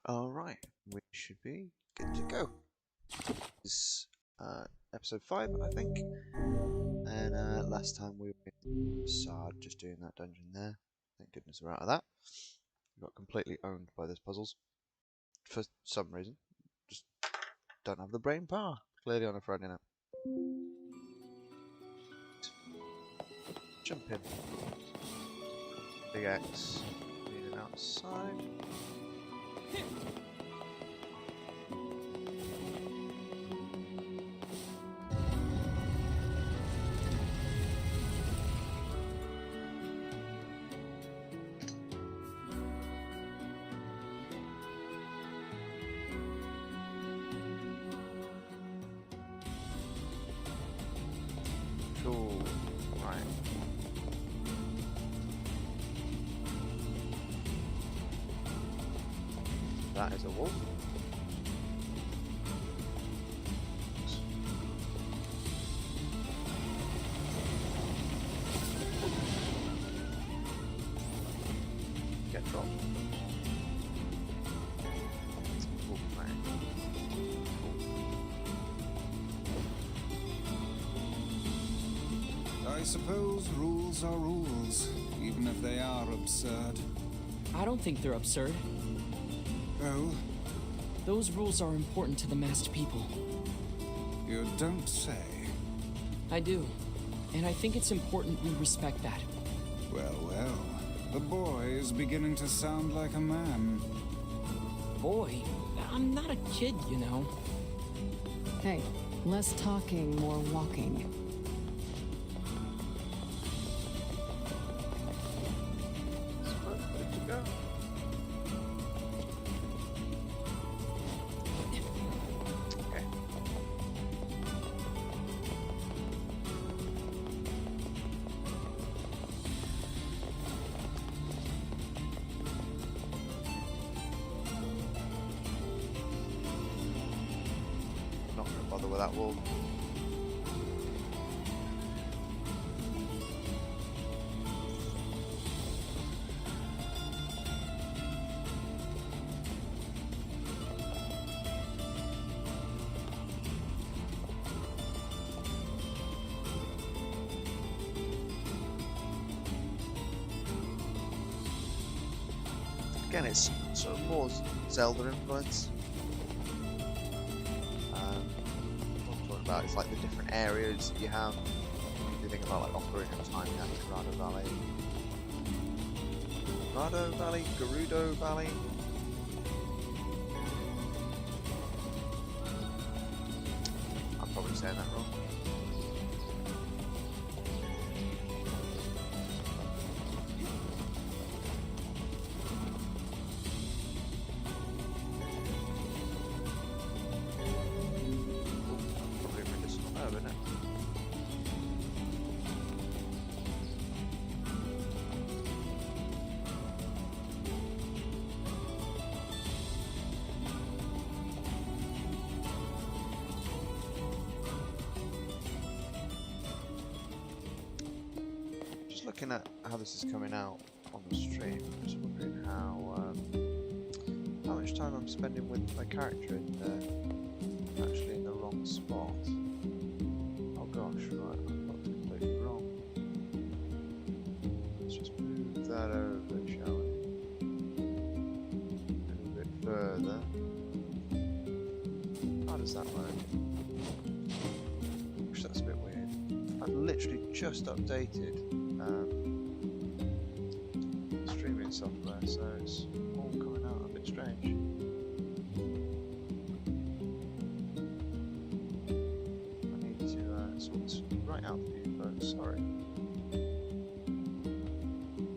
Alright, we should be good to go. This is episode 5, I think. And last time we were in Façade, just doing that dungeon there. Thank goodness we're out of that. We got completely owned by those puzzles. For some reason. Just don't have the brain power. Clearly on a Friday night. Jump in. Big X. Leading outside. Cool. Right. That is a wolf. Get dropped. It's a wolf, right. I suppose rules are rules, even if they are absurd. I don't think they're absurd. Oh, Those rules are important to the masked people. you don't say. I do. And I think it's important we respect that. Well, well, the boy is beginning to sound like a man. Boy, I'm not a kid, you know. Hey, less talking, more walking. Good to go. Okay. Not gonna bother with that wall. Again, it's sort of more Zelda influence. What I'm talking about is like the different areas that you have. If you think about like Ocarina of Time, you have Grado Valley, Gerudo Valley. I'm probably saying that wrong. Probably a medicinal herb, isn't it? Just looking at how this is coming out on the stream, I'm just wondering how much time I'm spending with my character actually in the wrong spot. Oh gosh, right, I've got it completely wrong. Let's just move that over, shall we? A little bit further. How does that work? Gosh, that's a bit weird. I've literally just updated streaming software, so it's all coming out a bit strange. I need to sort this right out for you folks, sorry.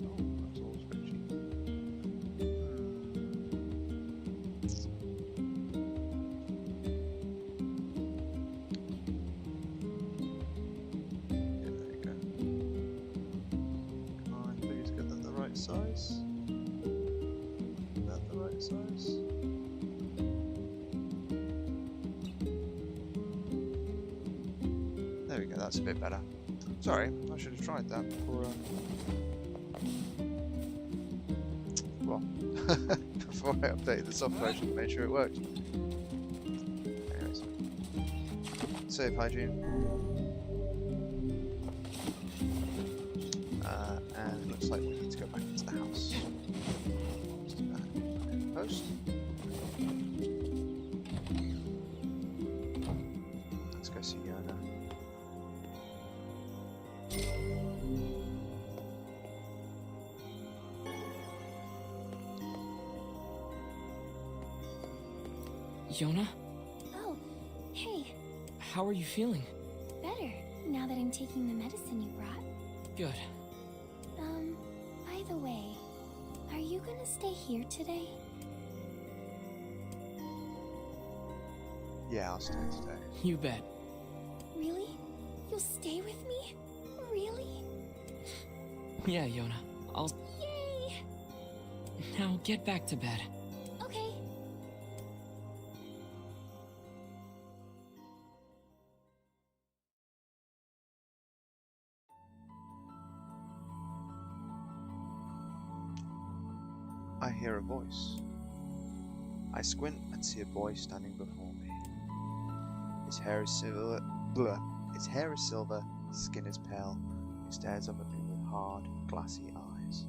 Oh, that's all spreadsheet. Yeah, there you go. Come on, please get that the right size. Is that the right size? There we go, that's a bit better. Sorry, I should have tried that before. Well, before I updated the software. I should have made sure it worked. Anyways, save hygiene. And it looks like we need to go back into the house. Post. Let's go see Yona. Yona? Oh, hey, How are you feeling? better now that I'm taking the medicine you brought. Good. By the way, are you gonna stay here today? Yeah, I'll stay today. You bet. Really? You'll stay with me? Really? Yeah, Yona. I'll... Yay! Now get back to bed. Okay. I hear a voice. I squint and see a boy standing before me. His hair is silver. Blur. His hair is silver. His skin is pale. He stares up at me with hard, glassy eyes.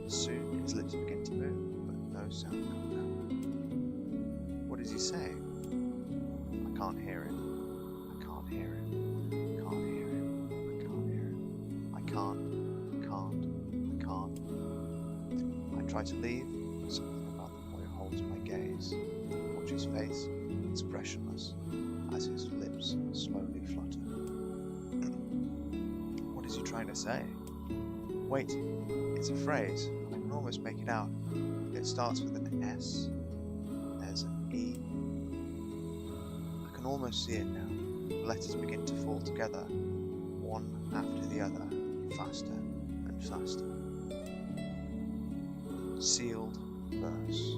Soon his lips begin to move, but no sound comes out. What is he saying? I can't hear him. I can't hear him. I can't hear him. I can't hear him. I can't. I try to leave, but something about the boy holds my gaze. I watch his face, expressionless, as his lips slowly flutter. What is he trying to say? Wait, it's a phrase. I can almost make it out. It starts with an S. There's an E. I can almost see it now. The letters begin to fall together, one after the other, faster and faster. Sealed verse.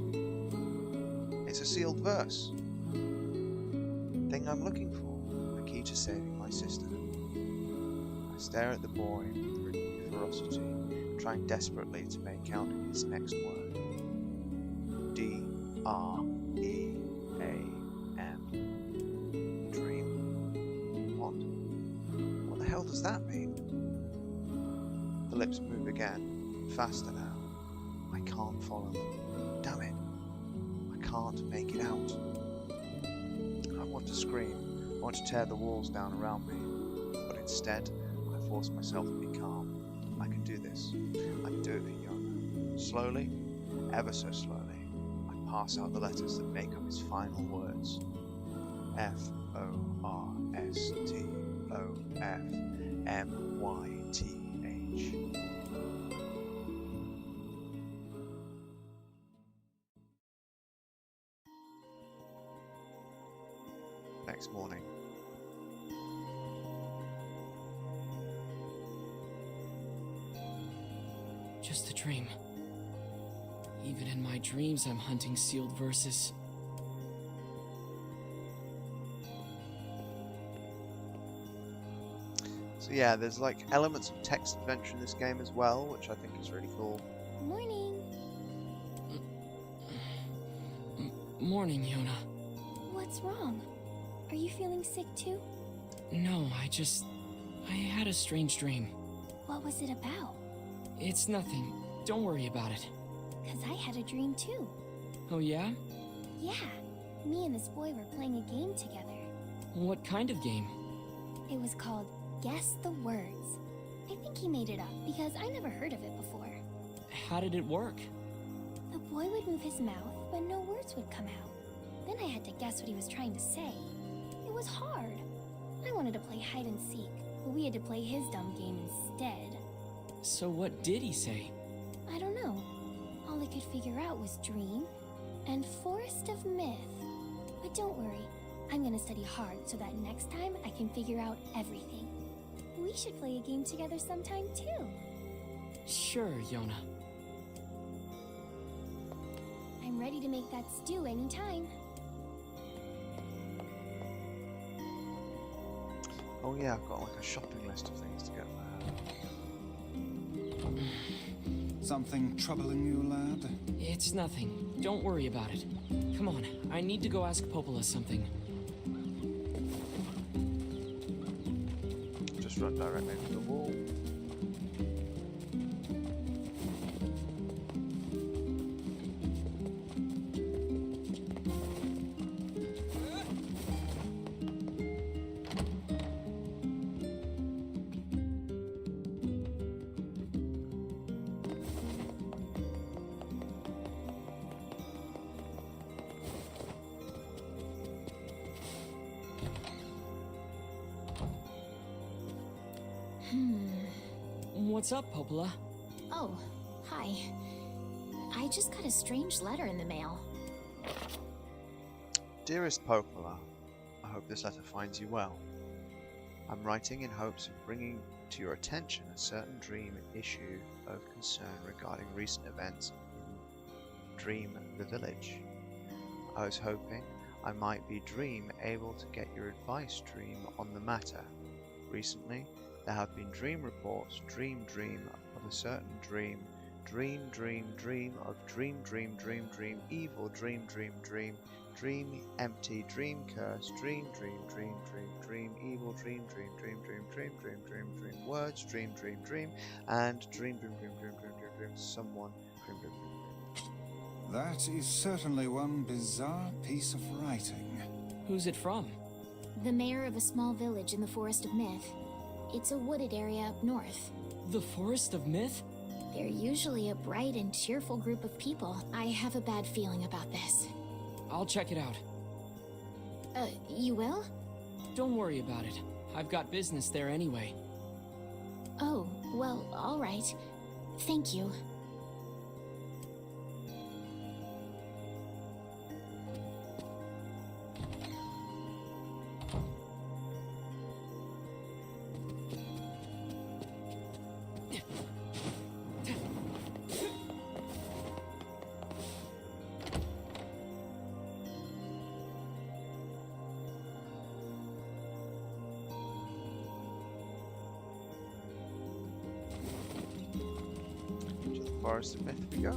It's a sealed verse. Thing I'm looking for, the key to saving my sister. I stare at the boy with renewed ferocity, trying desperately to make out his next word. D-R-E-A-M. Dream. What the hell does that mean? The lips move again, faster now. I can't follow them. Damn it. I can't make it out. I want to scream. I want to tear the walls down around me. But instead, I force myself to be calm. I can do this. I can do it for Yona. Slowly, ever so slowly, I pass out the letters that make up his final words. Forstofmyth. Next morning. Just a dream. Even in my dreams, I'm hunting sealed verses. So yeah, there's like elements of text adventure in this game as well, which I think is really cool. Morning. Morning, Yona. What's wrong? Are you feeling sick too? No, I had a strange dream. What was it about? It's nothing. Don't worry about it. 'Cause I had a dream too. Oh yeah? Yeah. Me and this boy were playing a game together. What kind of game? It was called Guess the Words. I think he made it up because I never heard of it before. How did it work? The boy would move his mouth, but no words would come out. Then I had to guess what he was trying to say. It was hard. I wanted to play hide and seek, but we had to play his dumb game instead. So what did he say? I don't know. All I could figure out was dream and forest of myth. But don't worry, I'm gonna study hard so that next time I can figure out everything. We should play a game together sometime too. Sure, Yona. I'm ready to make that stew anytime. Oh yeah, I've got like a shopping list of things to get there. Something troubling you, lad? It's nothing. Don't worry about it. Come on, I need to go ask Popola something. Just run directly into the wall. What's up, Popola? Oh, hi. I just got a strange letter in the mail. Dearest Popola, I hope this letter finds you well. I'm writing in hopes of bringing to your attention a certain dream issue of concern regarding recent events in Dream the Village. I was hoping I might be able to get your advice, Dream, on the matter. Recently, there have been dream reports, dream of a certain dream, dream of dream, evil dream, empty, dream curse, dream, evil dream, words, dream, and dream, someone, dream. That is certainly one bizarre piece of writing. Who's it from? The mayor of a small village in the Forest of Myth. It's a wooded area up north. The Forest of Myth? They're usually a bright and cheerful group of people. I have a bad feeling about this. I'll check it out. You will? Don't worry about it. I've got business there anyway. Oh, well, all right. Thank you. Forest of Myth we go.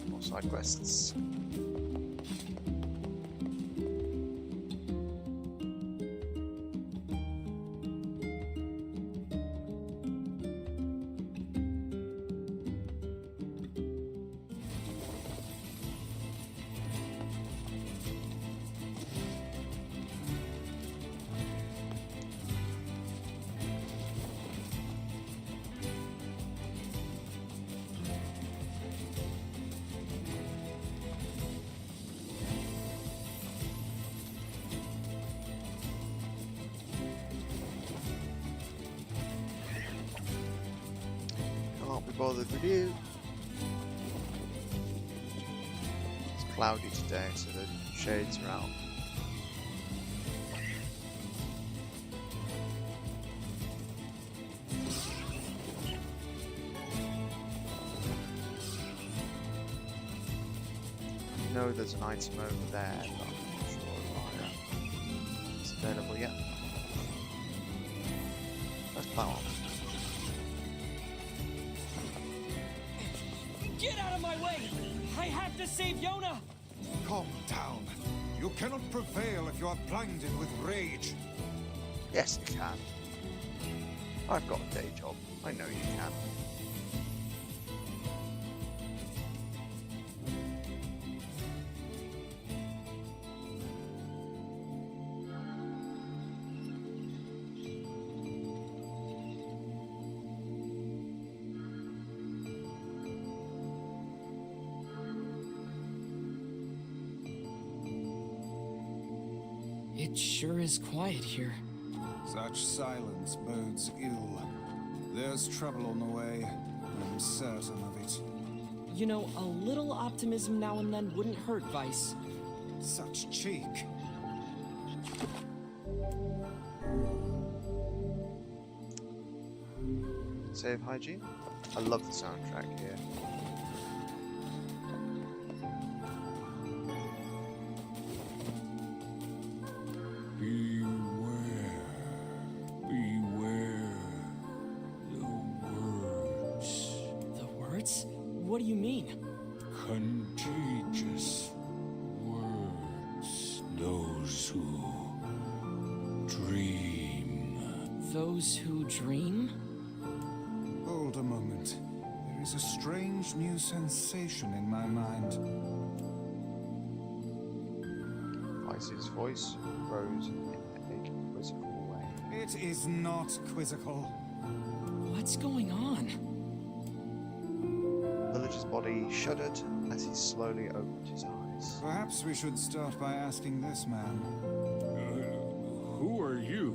More side quests. Can't be bothered with you. It's cloudy today, so the shades are out. I know there's an item over there, but I'm not sure if it's available yet. Let's plow on. Get out of my way! I have to save Yona! Calm down. You cannot prevail if you are blinded with rage. Yes, you can. I've got a day job. I know you can. It sure is quiet here. Such silence bodes ill. There's trouble on the way. I'm certain of it. You know, a little optimism now and then wouldn't hurt, Vice. Such cheek. Save hygiene. I love the soundtrack here. Beware. What do you mean? Contagious words. Those who dream. Those who dream? Hold a moment. There is a strange new sensation in my mind. Vice's voice rose in a quizzical way. It is not quizzical. What's going on? The villager's body shuddered as he slowly opened his eyes. Perhaps we should start by asking this man. Who are you?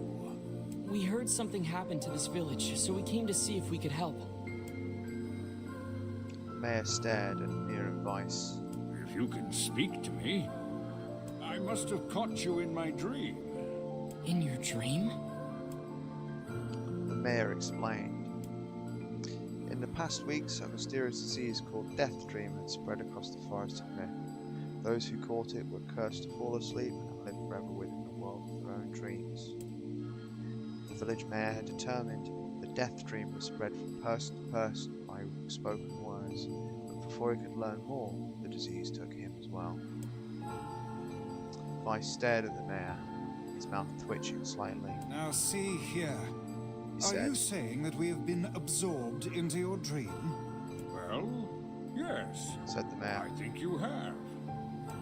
We heard something happened to this village, so we came to see if we could help. The mayor stared at Nier and Vice. If you can speak to me, I must have caught you in my dream. In your dream? The mayor explained. In the past weeks, a mysterious disease called Death Dream had spread across the forest of Myth. Those who caught it were cursed to fall asleep and live forever within the world of their own dreams. The village mayor had determined the Death Dream was spread from person to person by spoken words, but before he could learn more, the disease took him as well. Vice stared at the mayor, his mouth twitching slightly. Now see here. He Are said, you saying that we have been absorbed into your dream? Well, yes, said the mayor. I think you have.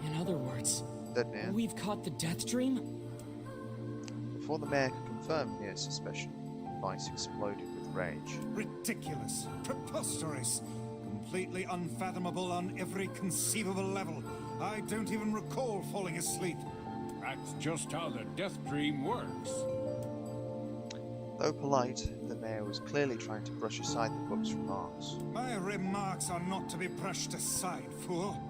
In other words, Said Nier. we've caught the death dream? Before the mayor could confirm Nier's suspicion, Vice exploded with rage. Ridiculous, preposterous, completely unfathomable on every conceivable level. I don't even recall falling asleep. That's just how the death dream works. Though polite, the mayor was clearly trying to brush aside the book's remarks. My remarks are not to be brushed aside, fool.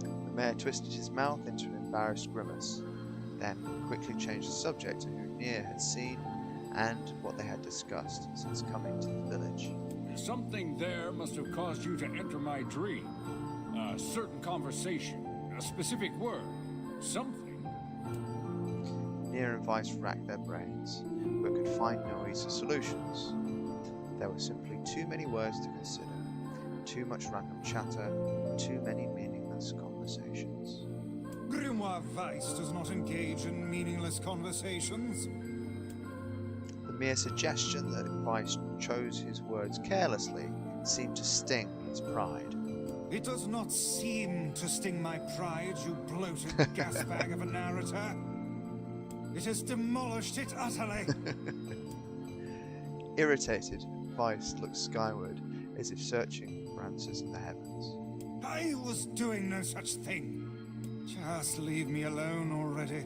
The mayor twisted his mouth into an embarrassed grimace, then quickly changed the subject to who Nier had seen and what they had discussed since coming to the village. Something there must have caused you to enter my dream. A certain conversation, a specific word, something. Nier and Vice racked their brains, but could find no easy solutions. There were simply too many words to consider, too much random chatter, too many meaningless conversations. Grimoire Weiss does not engage in meaningless conversations. The mere suggestion that Vice chose his words carelessly seemed to sting his pride. It does not seem to sting my pride, you bloated gasbag of a narrator. It has demolished it utterly. Irritated, Vice looked skyward, as if searching for answers in the heavens. I was doing no such thing. Just leave me alone already.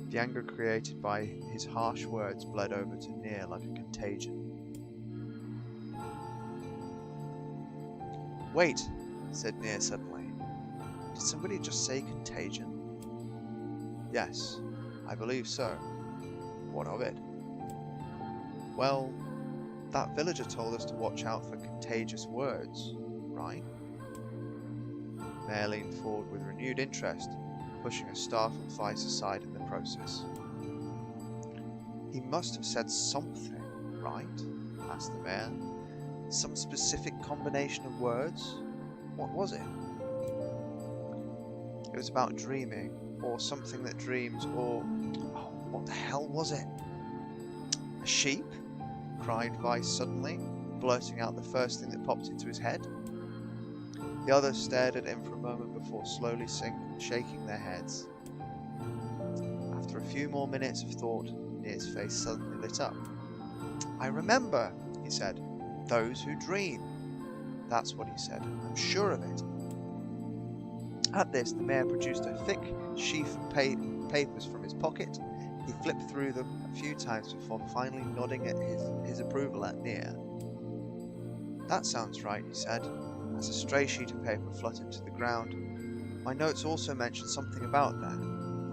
The anger created by his harsh words bled over to Nier like a contagion. Wait, said Nier suddenly. Did somebody just say contagion? Yes, I believe so. What of it? Well, that villager told us to watch out for contagious words, right? Mayor leaned forward with renewed interest, pushing a startled Vice aside in the process. He must have said something, right? Asked the mayor. Some specific combination of words? What was it? It was about dreaming, or something that dreams, or... Oh, what the hell was it? A sheep? Cried Vice suddenly, blurting out the first thing that popped into his head. The others stared at him for a moment before slowly shaking their heads. After a few more minutes of thought, Nier's face suddenly lit up. I remember, he said. Those who dream. That's what he said. I'm sure of it. At this, the mayor produced a thick sheaf of papers from his pocket. He flipped through them a few times before finally nodding at his approval at Nier. That sounds right, he said, as a stray sheet of paper fluttered to the ground. My notes also mentioned something about that.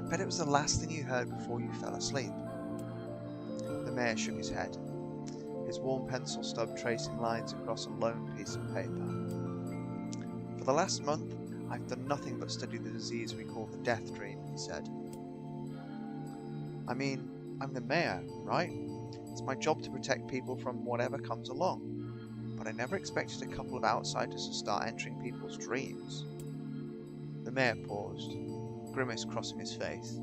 I bet it was the last thing you heard before you fell asleep. The mayor shook his head, his worn pencil stub tracing lines across a lone piece of paper. For the last month, I've done nothing but study the disease we call the Death Dream, he said. I mean, I'm the mayor, right? It's my job to protect people from whatever comes along. but I never expected a couple of outsiders to start entering people's dreams. The mayor paused, a grimace crossing his face.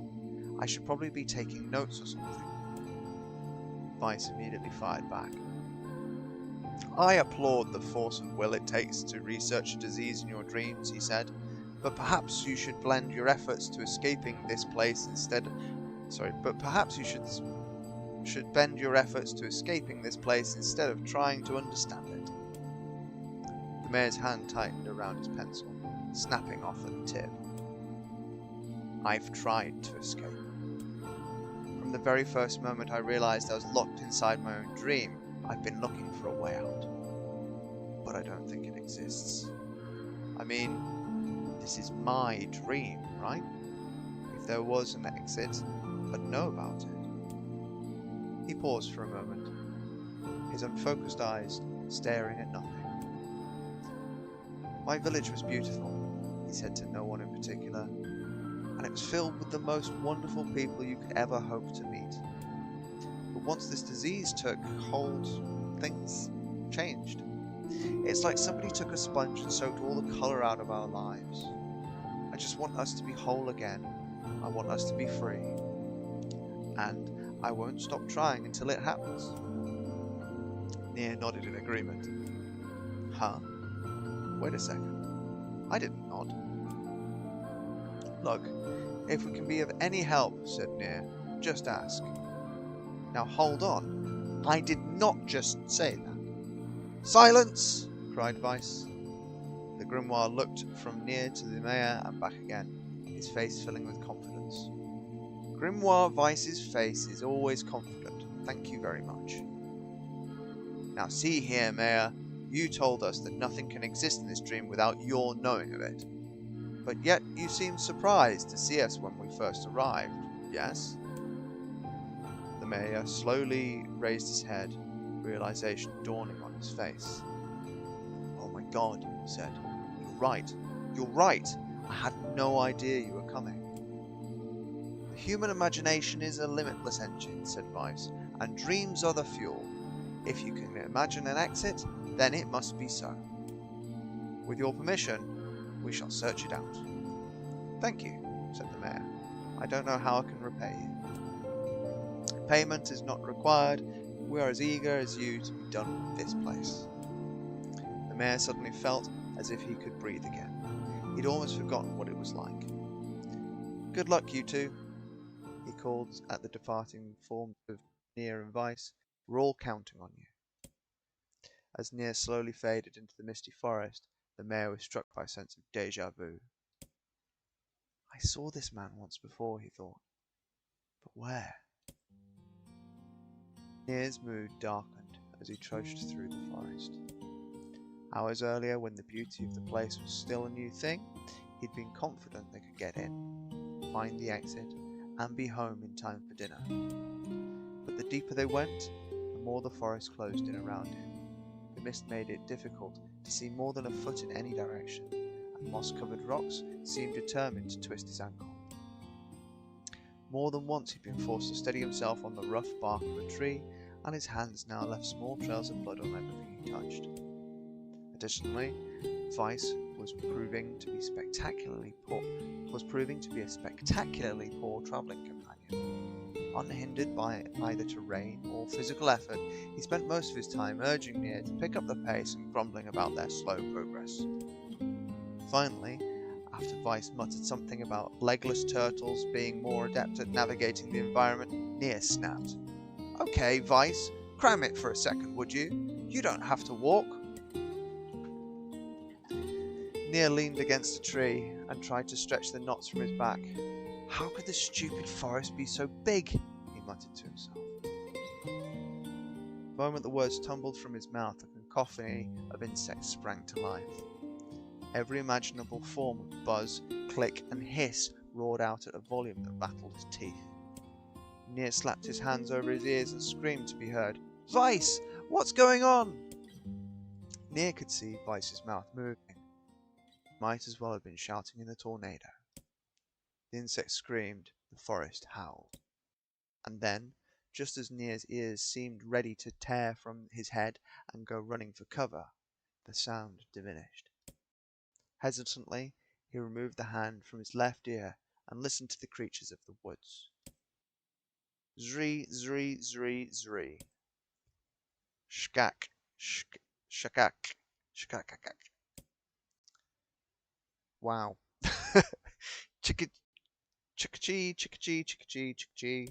I should probably be taking notes or something. Vice immediately fired back. I applaud the force of will it takes to research a disease in your dreams, he said, but perhaps you should blend your efforts to escaping this place instead. But perhaps you should bend your efforts to escaping this place instead of trying to understand it. The mayor's hand tightened around his pencil, snapping off at the tip. I've tried to escape. From the very first moment I realized I was locked inside my own dream, I've been looking for a way out. But I don't think it exists. I mean, this is my dream, right? If there was an exit, I'd know about it. He paused for a moment, his unfocused eyes staring at nothing. My village was beautiful, he said to no one in particular, and it was filled with the most wonderful people you could ever hope to meet. But once this disease took hold, things changed. It's like somebody took a sponge and soaked all the colour out of our lives. I just want us to be whole again. I want us to be free. And I won't stop trying until it happens. Nier nodded in agreement. Huh? Wait a second. I didn't nod. Look, if we can be of any help, said Nier, just ask. Now hold on. I did not just say that. Silence! Cried Vice. The grimoire looked from Nier to the mayor and back again, his face filling with confidence. Grimoire Vice's face is always confident. Thank you very much. Now see here, Mayor. You told us that nothing can exist in this dream without your knowing of it. But yet you seemed surprised to see us when we first arrived, yes? The mayor slowly raised his head, realization dawning on his face. Oh my god, he said. You're right. You're right. I had no idea you were coming. The human imagination is a limitless engine, said Vice, and dreams are the fuel. If you can imagine an exit, then it must be so. With your permission, we shall search it out. Thank you, said the mayor. I don't know how I can repay you. Payment is not required. We are as eager as you to be done with this place. The mayor suddenly felt as if he could breathe again. He'd almost forgotten what it was like. Good luck, you two, he called at the departing forms of Nier and Vice. We're all counting on you. As Nier slowly faded into the misty forest, the mayor was struck by a sense of deja vu. I saw this man once before, he thought. But where? Nier's mood darkened as he trudged through the forest. Hours earlier, when the beauty of the place was still a new thing, he'd been confident they could get in, find the exit, and be home in time for dinner. But the deeper they went, the more the forest closed in around him. The mist made it difficult to see more than a foot in any direction, and moss-covered rocks seemed determined to twist his ankle. More than once he'd been forced to steady himself on the rough bark of a tree, and his hands now left small trails of blood on everything he touched. Additionally, Vice was proving to be a spectacularly poor travelling companion. Unhindered by either terrain or physical effort, he spent most of his time urging Nier to pick up the pace and grumbling about their slow progress. Finally, after Vice muttered something about legless turtles being more adept at navigating the environment, Nier snapped. Okay, Vice, cram it for a second, would you? You don't have to walk. Nier leaned against a tree and tried to stretch the knots from his back. How could this stupid forest be so big? He muttered to himself. The moment the words tumbled from his mouth, a cacophony of insects sprang to life. Every imaginable form of buzz, click, and hiss roared out at a volume that rattled his teeth. Nier slapped his hands over his ears and screamed to be heard. Vice! What's going on? Nier could see Vice's mouth moving. Might as well have been shouting in a tornado. The insects screamed, the forest howled. And then, just as Nier's ears seemed ready to tear from his head and go running for cover, the sound diminished. Hesitantly, he removed the hand from his left ear and listened to the creatures of the woods. Zri, zri, zri, zri. Shkak, shk, shakak, shkakakak. Wow. Chicka, chicka-chee, chicka-chee, chicka-chee, chicka-chee.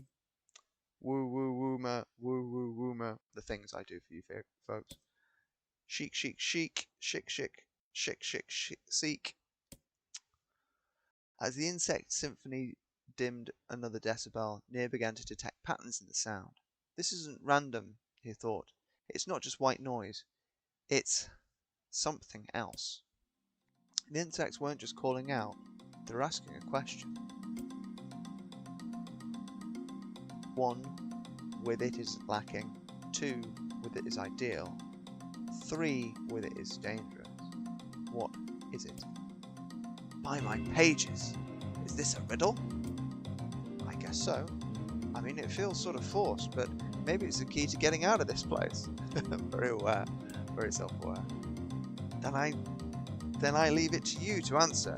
Woo, woo, wooma, woo, woo, wooma. The things I do for you folks. Chic, chic, chic, chic, chic, chic, chic, chic, seek. As the insect symphony dimmed another decibel, Nier began to detect patterns in the sound. This isn't random, he thought. It's not just white noise. It's something else. The insects weren't just calling out, they were asking a question. One, with it is lacking. 2, with it is ideal. 3, with it is dangerous. What is it? By my pages! Is this a riddle? I guess so. I mean, it feels sort of forced, but maybe it's the key to getting out of this place. Very aware, very self-aware. Then I leave it to you to answer,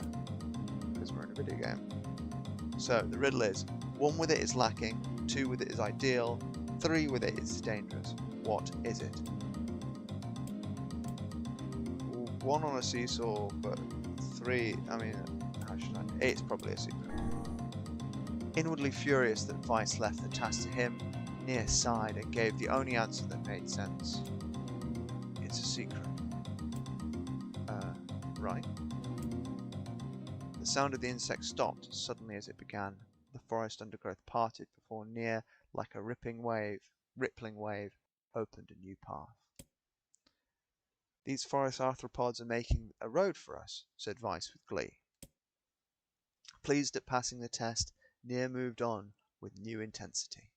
because we're in a video game. So, the riddle is, 1 with it is lacking, 2 with it is ideal, 3 with it is dangerous. What is it? 1 on a seesaw, but 3, I mean, how should I? It's probably a secret. Inwardly furious that Vice left the task to him, Nier sighed and gave the only answer that made sense. It's a secret. Right. The sound of the insect stopped suddenly as it began. The forest undergrowth parted before Nier, like a rippling wave, opened a new path. These forest arthropods are making a road for us, said Vice with glee. Pleased at passing the test, Nier moved on with new intensity.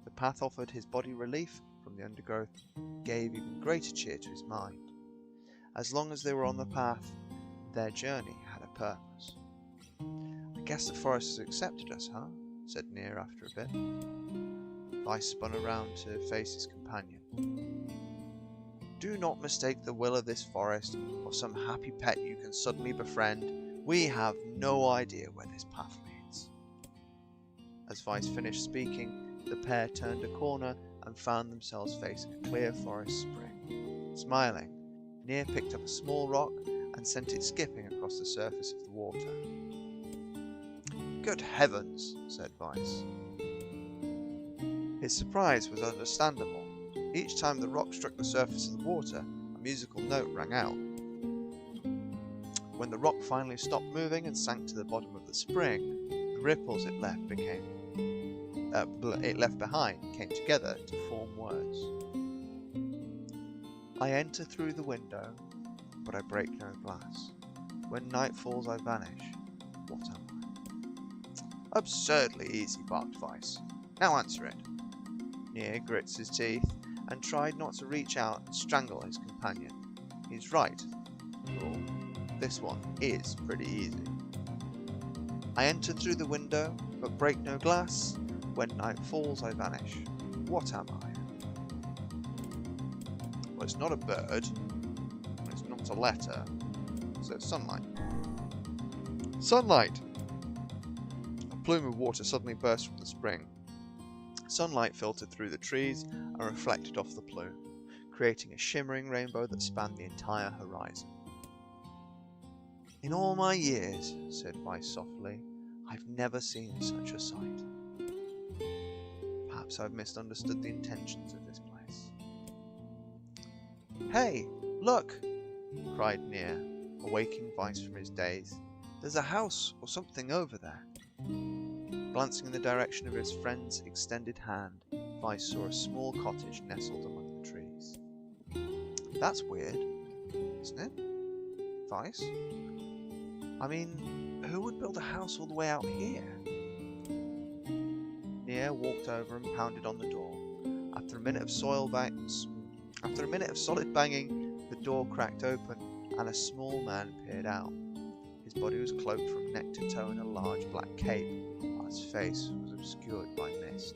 The path offered his body relief from the undergrowth, gave even greater cheer to his mind. As long as they were on the path, their journey had a purpose. I guess the forest has accepted us, huh? Said Nier after a bit. Vice spun around to face his companion. Do not mistake the will of this forest or some happy pet you can suddenly befriend. We have no idea where this path leads. As Vice finished speaking, the pair turned a corner and found themselves facing a clear forest spring. Smiling, Nier picked up a small rock and sent it skipping across the surface of the water. Good heavens, said Vice. His surprise was understandable. Each time the rock struck the surface of the water, a musical note rang out. When the rock finally stopped moving and sank to the bottom of the spring, the ripples it left behind came together to form words. I enter through the window, but I break no glass. When night falls, I vanish. What am I? Absurdly easy, barked Vice. Now answer it. Nier grits his teeth and tried not to reach out and strangle his companion. He's right. Well, this one is pretty easy. I enter through the window, but break no glass. When night falls, I vanish. What am I? Well, it's not a bird. It's not a letter. So it's sunlight. Sunlight! A plume of water suddenly burst from the spring. Sunlight filtered through the trees and reflected off the plume, creating a shimmering rainbow that spanned the entire horizon. In all my years, said Vice softly, I've never seen such a sight. Perhaps I've misunderstood the intentions of this place. Hey, look! Cried Nier, awaking Vice from his daze. There's a house or something over there. Glancing in the direction of his friend's extended hand, Vice saw a small cottage nestled among the trees. That's weird, isn't it? Vice? I mean, who would build a house all the way out here? Nier walked over and pounded on the door. After a minute of solid banging, the door cracked open and a small man peered out. His body was cloaked from neck to toe in a large black cape, while his face was obscured by mist.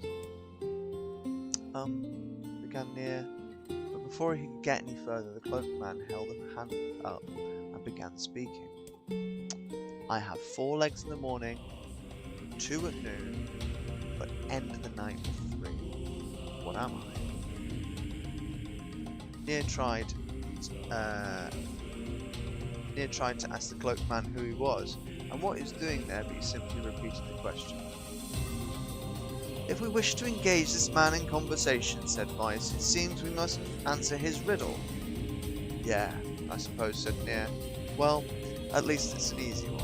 began Nier, but before he could get any further, the cloaked man held a hand up and began speaking. I have 4 legs in the morning, 2 at noon, but end of the night with 3. What am I? Nier tried to ask the cloaked man who he was and what he was doing there, but he simply repeated the question. If we wish to engage this man in conversation, said Vice, it seems we must answer his riddle. Yeah, I suppose, said Nier. Well, at least it's an easy one.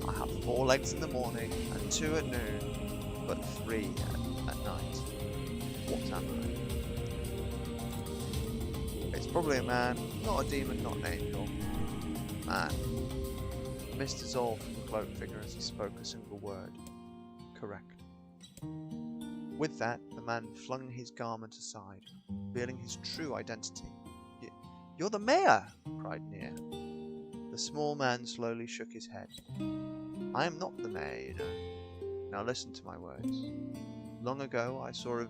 I have 4 legs in the morning and 2 at noon, but 3 at night. What am I? It's probably a man, not a demon, not an angel. Man. The mist dissolved from the cloaked figure as he spoke a single word. Correct. With that, the man flung his garment aside, revealing his true identity. You're the mayor! Cried Nier. The small man slowly shook his head. I am not the mayor, you know. Now listen to my words. Long ago I saw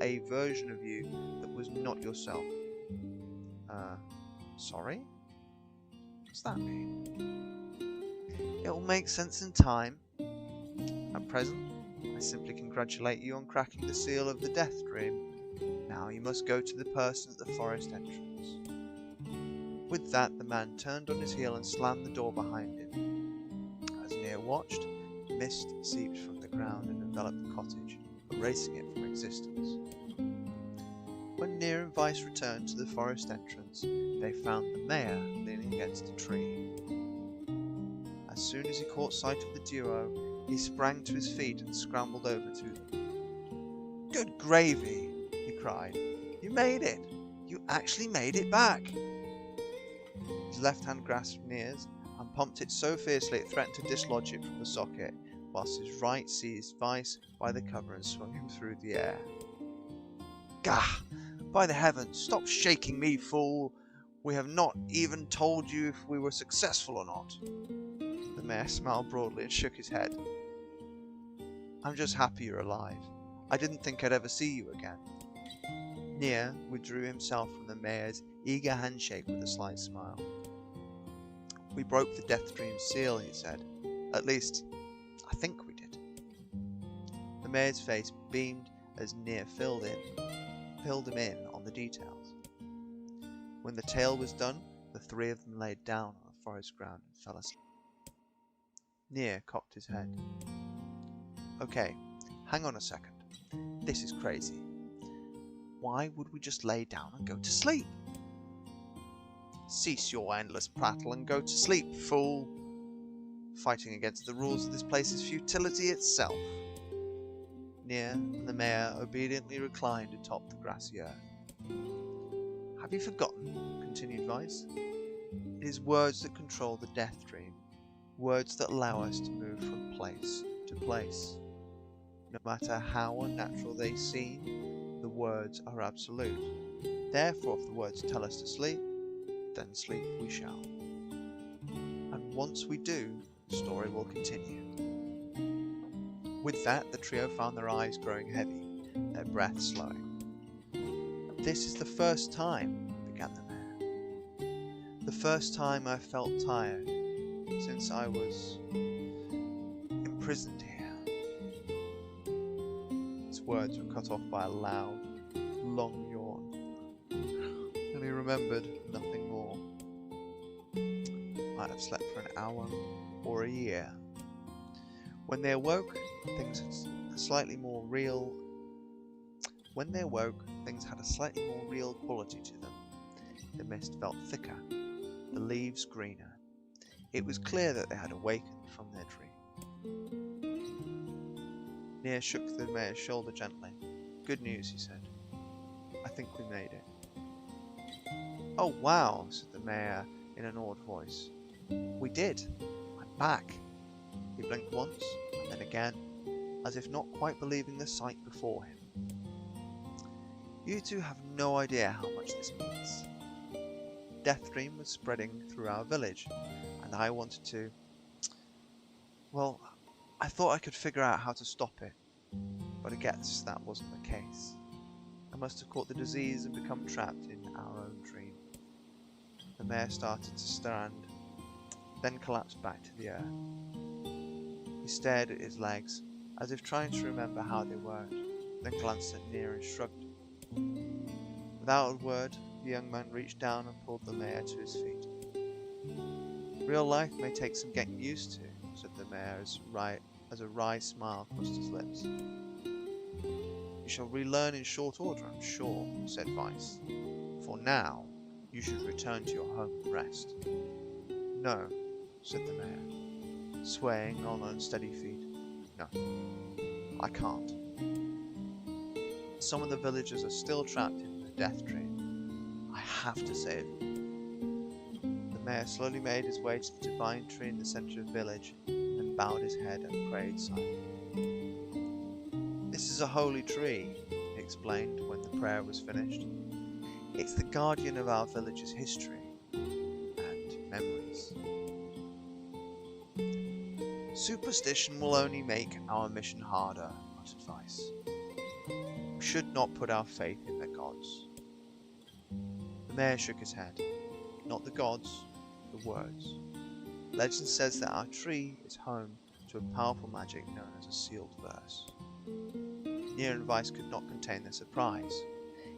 a version of you that was not yourself. Sorry? What's that mean? It will make sense in time. At present, I simply congratulate you on cracking the seal of the death dream. Now you must go to the person at the forest entrance. With that, the man turned on his heel and slammed the door behind him. As Nier watched, mist seeped from the ground and enveloped the cottage, erasing it from existence. When Nier and Vice returned to the forest entrance, they found the mayor leaning against a tree. As soon as he caught sight of the duo, he sprang to his feet and scrambled over to them. Good gravy, he cried. You made it! You actually made it back! His left hand grasped Nier's and pumped it so fiercely it threatened to dislodge it from the socket, whilst his right seized Vice by the cover and swung him through the air. Gah! By the heavens, stop shaking me, fool! We have not even told you if we were successful or not. The mayor smiled broadly and shook his head. I'm just happy you're alive. I didn't think I'd ever see you again. Nier withdrew himself from the mayor's eager handshake with a slight smile. We broke the Death Dream's seal, he said. At least, I think we did. The mayor's face beamed as Nier filled him in on the details. When the tale was done, the 3 of them laid down on the forest ground and fell asleep. Nier cocked his head. Okay, hang on a second. This is crazy. Why would we just lay down and go to sleep? Cease your endless prattle and go to sleep, fool. Fighting against the rules of this place is futility itself. Nier and the mayor obediently reclined atop the grassy earth. Have you forgotten, continued Vice? It is words that control the death dream, words that allow us to move from place to place. No matter how unnatural they seem, the words are absolute. Therefore, if the words tell us to sleep, then sleep we shall. And once we do, the story will continue. With that, the trio found their eyes growing heavy, their breath slowing. This is the first time, began the mayor. The first time I felt tired since I was imprisoned here. His words were cut off by a loud, long yawn, and he remembered nothing more. Might have slept for an hour or a year. When they awoke, things had a slightly more real quality to them. The mist felt thicker, the leaves greener. It was clear that they had awakened from their dream. Nier shook the mayor's shoulder gently. Good news, he said. I think we made it. Oh wow, said the mayor in an awed voice. We did. I'm back. He blinked once, and then again, as if not quite believing the sight before him. You two have no idea how much this means. Death Dream was spreading through our village, and I wanted to... Well, I thought I could figure out how to stop it. But I guess that wasn't the case. I must have caught the disease and become trapped in our own dream. The mayor started to stand, then collapsed back to the earth. He stared at his legs, as if trying to remember how they worked, then glanced at Nier and shrugged. Without a word, the young man reached down and pulled the mayor to his feet. Real life may take some getting used to, said the mayor as a wry smile crossed his lips. You shall relearn in short order, I'm sure, said Vice. For now, you should return to your home and rest. No, said the mayor, swaying on unsteady feet. No, I can't. Some of the villagers are still trapped in the death dream. I have to save them. The mayor slowly made his way to the divine tree in the center of the village and bowed his head and prayed silently. This is a holy tree, he explained when the prayer was finished. It's the guardian of our village's history and memories. Superstition will only make our mission harder, muttered Vice. We should not put our faith in the gods. The mayor shook his head. Not the gods, the words. Legend says that our tree is home to a powerful magic known as a sealed verse. Nier and Vice could not contain their surprise.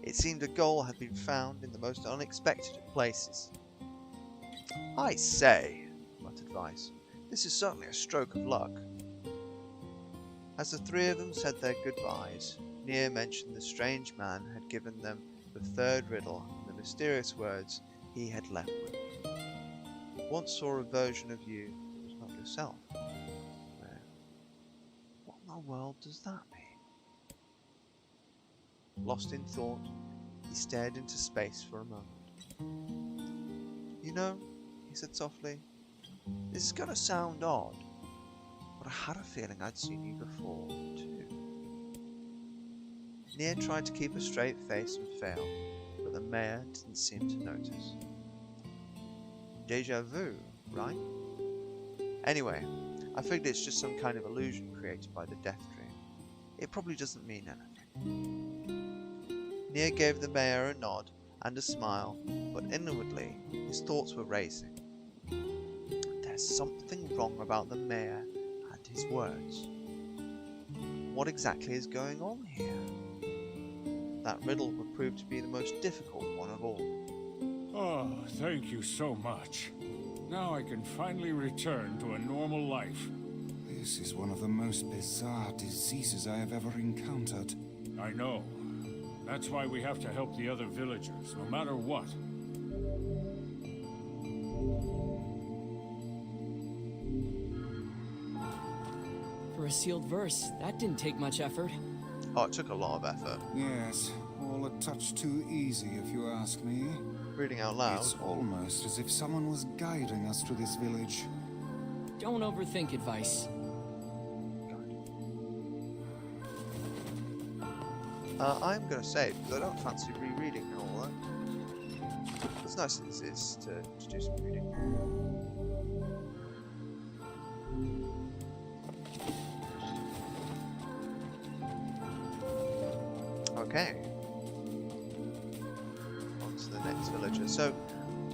It seemed a goal had been found in the most unexpected of places. I say, muttered Vice, this is certainly a stroke of luck. As the three of them said their goodbyes, Nier mentioned the strange man had given them the third riddle and the mysterious words he had left with them. Once saw a version of you that was not yourself. What in the world does that mean? Lost in thought, he stared into space for a moment. You know, he said softly, this is going to sound odd, but I had a feeling I'd seen you before, too. Nier tried to keep a straight face and failed, but the mayor didn't seem to notice. Deja vu, right? Anyway, I figured it's just some kind of illusion created by the death dream. It probably doesn't mean anything. Nier gave the mayor a nod and a smile, but inwardly his thoughts were racing. There's something wrong about the mayor and his words. What exactly is going on here? That riddle would prove to be the most difficult one of all. Oh, thank you so much. Now I can finally return to a normal life. This is one of the most bizarre diseases I have ever encountered. I know. That's why we have to help the other villagers, no matter what. For a sealed verse, that didn't take much effort. Oh, it took a lot of effort. Yes, all a touch too easy if you ask me. Reading out loud. It's almost as if someone was guiding us to this village. Don't overthink advice. I'm going to save, because I don't fancy rereading all that. As nice as it is to do some reading. Okay. On to the next villager. So,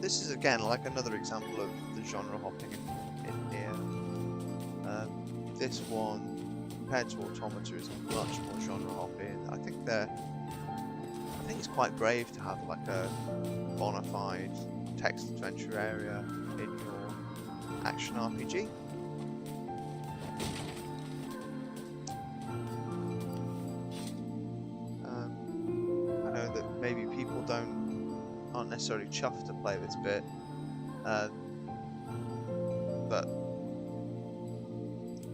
this is again like another example of the genre hopping in Nier. This one, compared to Automata, is much more genre hopping. I think it's quite brave to have like a bona fide text adventure area in your action RPG. I know that maybe people aren't necessarily chuffed to play this bit, but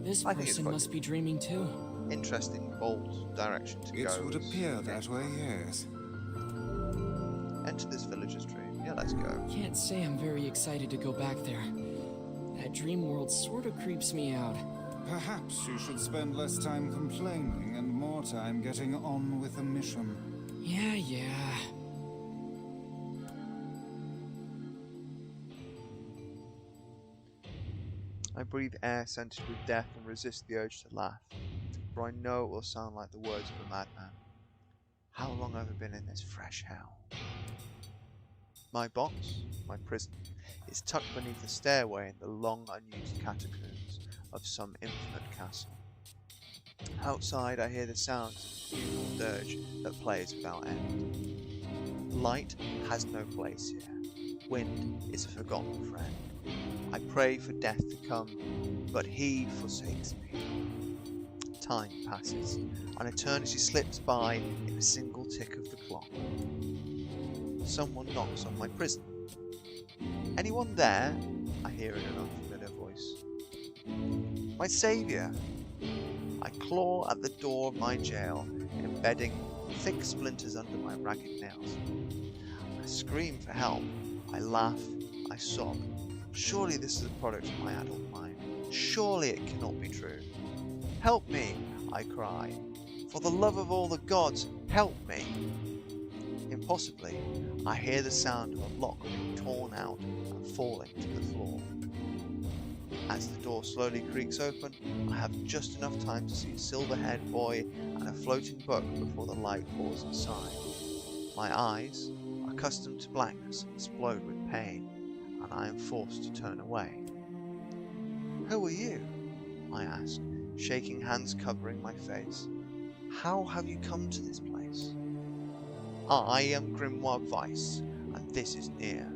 This I think it's person quite must be dreaming too. interesting, bold direction to go. It would appear that way, yes. Enter this villager's dream. Yeah, let's go. Can't say I'm very excited to go back there. That dream world sort of creeps me out. Perhaps you should spend less time complaining and more time getting on with the mission. Yeah. I breathe air scented with death and resist the urge to laugh. for I know it will sound like the words of a madman. How long have I been in this fresh hell? My box, my prison, is tucked beneath the stairway in the long unused catacombs of some infinite castle. Outside I hear the sounds of the funeral dirge that plays without end. Light has no place here. Wind is a forgotten friend. I pray for death to come, but he forsakes me. Time passes. An eternity slips by in a single tick of the clock. Someone knocks on my prison. Anyone there? I hear in an unfamiliar voice. My saviour! I claw at the door of my jail, embedding thick splinters under my ragged nails. I scream for help. I laugh. I sob. Surely this is a product of my adult mind. Surely it cannot be true. Help me, I cry. For the love of all the gods, help me. Impossibly, I hear the sound of a lock being torn out and falling to the floor. As the door slowly creaks open, I have just enough time to see a silver-haired boy and a floating book before the light pours inside. My eyes, accustomed to blackness, explode with pain, and I am forced to turn away. Who are you? I ask, shaking hands covering my face. How have you come to this place? I am Grimoire Weiss, and this is Nier.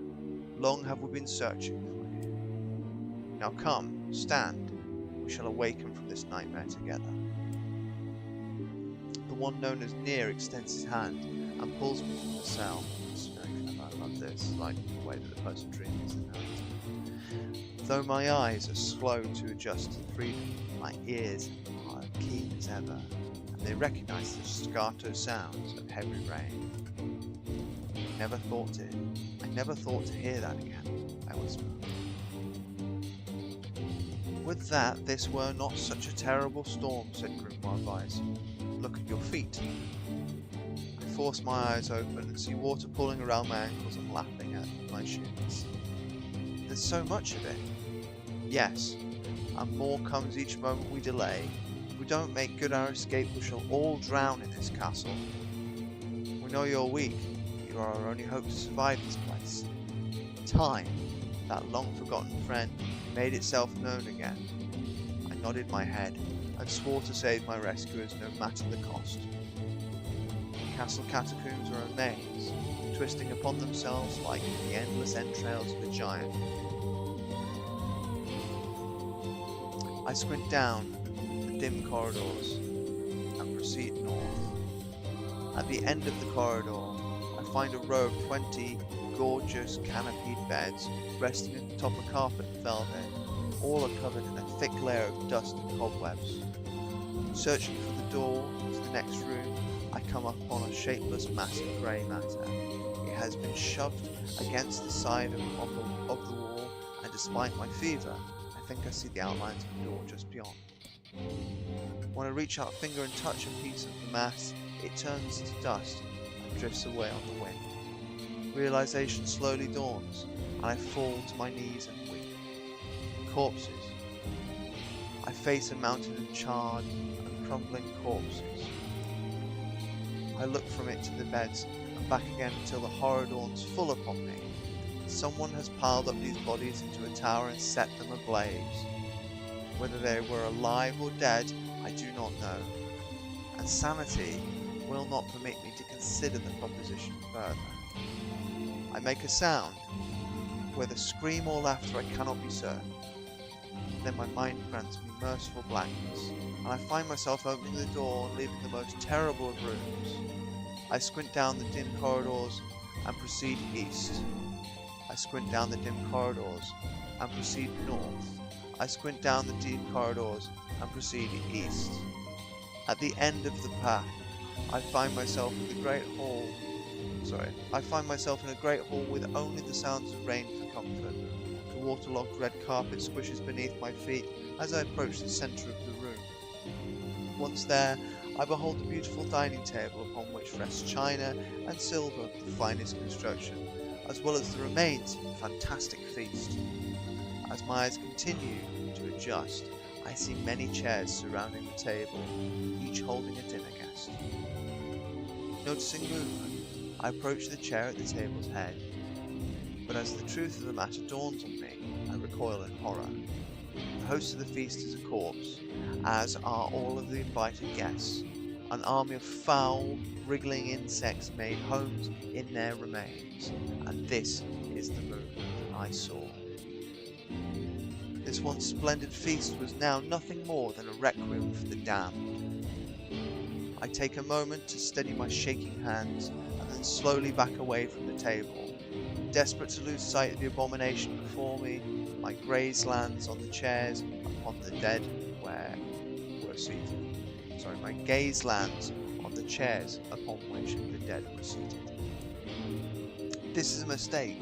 Long have we been searching for you. Now come, stand. We shall awaken from this nightmare together. The one known as Nier extends his hand and pulls me from the cell. It's very clever, I love this, like the way that the person dreaming is the narrator. Though my eyes are slow to adjust to freedom, my ears are keen as ever, and they recognize the staccato sounds of heavy rain. I never thought to hear that again, I whisper. Would that this were not such a terrible storm, said Grimoire Weiss. Look at your feet. I force my eyes open and see water pooling around my ankles and lapping at my shins. There's so much of it. Yes, and more comes each moment we delay. If we don't make good our escape, we shall all drown in this castle. We know you're weak. You are our only hope to survive this place. Time, that long-forgotten friend, made itself known again. I nodded my head and swore to save my rescuers no matter the cost. The castle catacombs are a maze, twisting upon themselves like the endless entrails of a giant. I squint down the dim corridors and proceed north. At the end of the corridor, I find a row of 20 gorgeous canopied beds resting atop a carpet of velvet. All are covered in a thick layer of dust and cobwebs. Searching for the door to the next room, I come upon a shapeless mass of grey matter. It has been shoved against the side of the wall, and despite my fever, I think I see the outlines of the door just beyond. When I reach out a finger and touch a piece of the mass, it turns to dust and drifts away on the wind. Realization slowly dawns, and I fall to my knees and weep. Corpses. I face a mountain of charred and crumbling corpses. I look from it to the beds and back again until the horror dawns full upon me. Someone has piled up these bodies into a tower and set them ablaze. Whether they were alive or dead, I do not know. And sanity will not permit me to consider the proposition further. I make a sound, whether scream or laughter I cannot be certain. Then my mind grants me merciful blackness, and I find myself opening the door and leaving the most terrible of rooms. I squint down the dim corridors and proceed east. I squint down the dim corridors and proceed north. I squint down the deep corridors and proceed east. At the end of the path, I find myself in a great hall with only the sounds of rain for comfort. The waterlogged red carpet squishes beneath my feet as I approach the centre of the room. Once there, I behold the beautiful dining table upon which rests china and silver of the finest construction, as well as the remains of a fantastic feast. As my eyes continue to adjust, I I see many chairs surrounding the table, each holding a dinner guest. Noticing movement, I approach the chair at the table's head, but as the truth of the matter dawns on me, I recoil in horror. The host of the feast is a corpse, as are all of the invited guests. An army of foul, wriggling insects made homes in their remains, and this is the movement I saw. This once splendid feast was now nothing more than a requiem for the damned. I take a moment to steady my shaking hands, and then slowly back away from the table. Desperate to lose sight of the abomination before me, my gaze lands on the chairs upon the dead where were seated. My gaze lands on the chairs upon which the dead were seated. This is a mistake,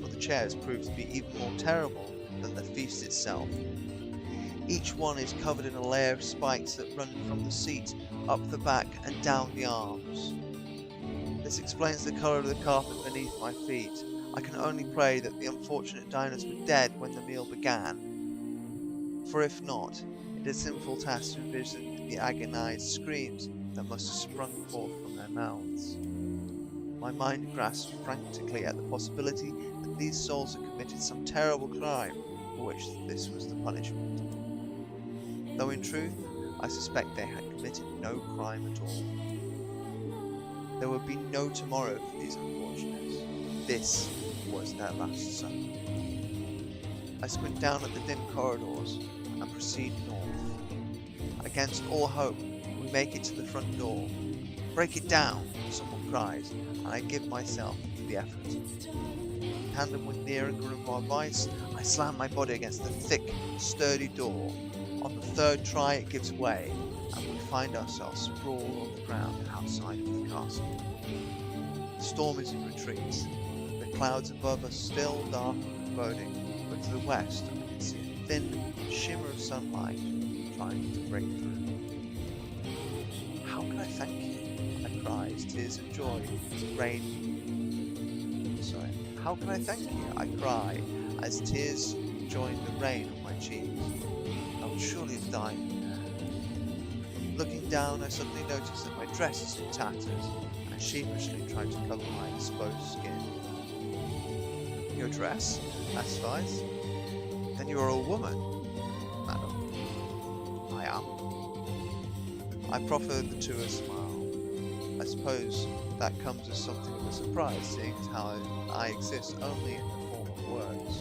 for the chairs prove to be even more terrible than the feast itself. Each one is covered in a layer of spikes that run from the seat, up the back and down the arms. This explains the colour of the carpet beneath my feet. I can only pray that the unfortunate diners were dead when the meal began. For if not, it is a sinful task to envision the agonized screams that must have sprung forth from their mouths. My mind grasps frantically at the possibility that these souls had committed some terrible crime for which this was the punishment. Though in truth, I suspect they had committed no crime at all. There would be no tomorrow for these unfortunates. This was their last supper. I squint down at the dim corridors and proceed north. Against all hope, we make it to the front door. "Break it down," someone cries, and I give myself to the effort. In tandem with Nier and Grimoire Vice, I slam my body against the thick, sturdy door. On the third try, it gives way, and we find ourselves sprawled on the ground outside of the castle. The storm is in retreat. The clouds above us still dark and foreboding, but to the west, we can see a thin shimmer of sunlight trying to break through. "How can I thank you?" I cry as tears of joy rain. How can I thank you? I cry as tears join the rain on my cheeks. I would surely have died in there. Looking down, I suddenly notice that my dress is in tatters, and sheepishly try to cover my exposed skin. "Your dress?" asks Vice. "Then you are a woman, madam." "I am." I proffer the two a smile. I suppose that comes as something of a surprise, seeing as how I exist only in the form of words.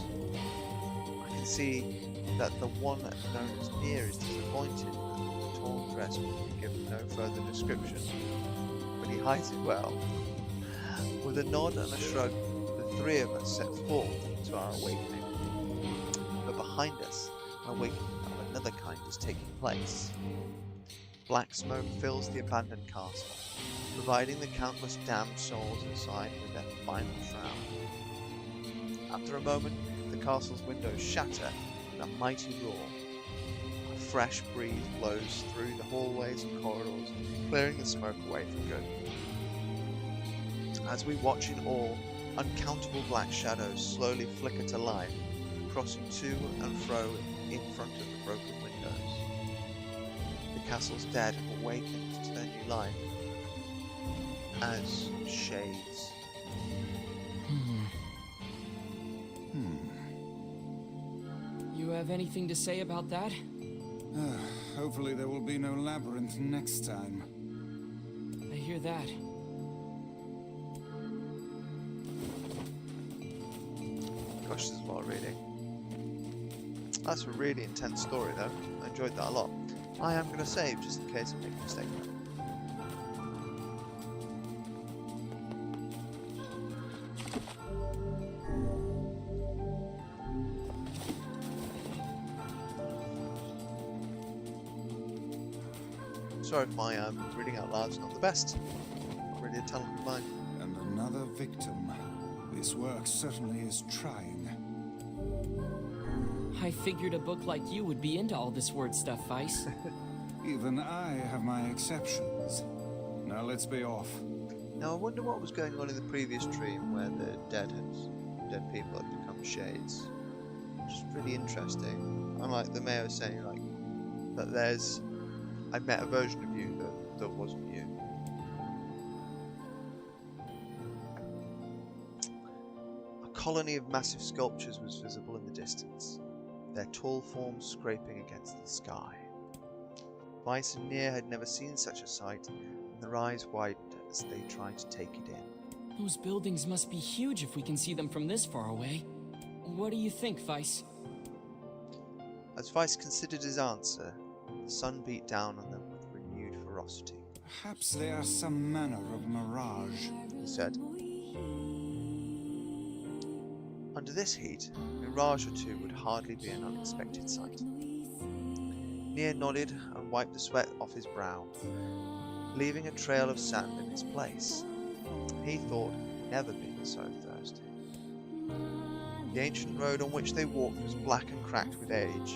I can see that the one known as Nier is disappointed that the torn dress will be given no further description, but he hides it well. With a nod and a shrug, the three of us set forth to our awakening. But behind us, an awakening of another kind is taking place. Black smoke fills the abandoned castle, providing the countless damned souls inside with their final shroud. After a moment, the castle's windows shatter with a mighty roar. A fresh breeze blows through the hallways and corridors, clearing the smoke away for good. As we watch in awe, uncountable black shadows slowly flicker to life, crossing to and fro in front of the broken windows. The castle's dead have awakened to their new life as shades. You have anything to say about that? Hopefully there will be no labyrinth next time. I hear that. Gosh, there's a lot of reading. That's a really intense story though. I enjoyed that a lot. I am going to save just in case I make a mistake. Sorry if my reading out loud is not the best. Not really a talent of mine. And another victim. This work certainly is trying. I figured a book like you would be into all this word stuff, Vice. Even I have my exceptions. Now let's be off. Now I wonder what was going on in the previous dream where the dead people had become shades. Which is really interesting. Unlike the mayor saying like that I met a version of you that wasn't you. A colony of massive sculptures was visible in the distance, their tall forms scraping against the sky. Weiss and Nier had never seen such a sight, and their eyes widened as they tried to take it in. Those buildings must be huge if we can see them from this far away. What do you think, Weiss? As Weiss considered his answer, the sun beat down on them with renewed ferocity. Perhaps they are some manner of mirage. He said. Under this heat, a mirage or two would hardly be an unexpected sight. Nier nodded and wiped the sweat off his brow, leaving a trail of sand in its place. He thought he'd never been so thirsty. The ancient road on which they walked was black and cracked with age.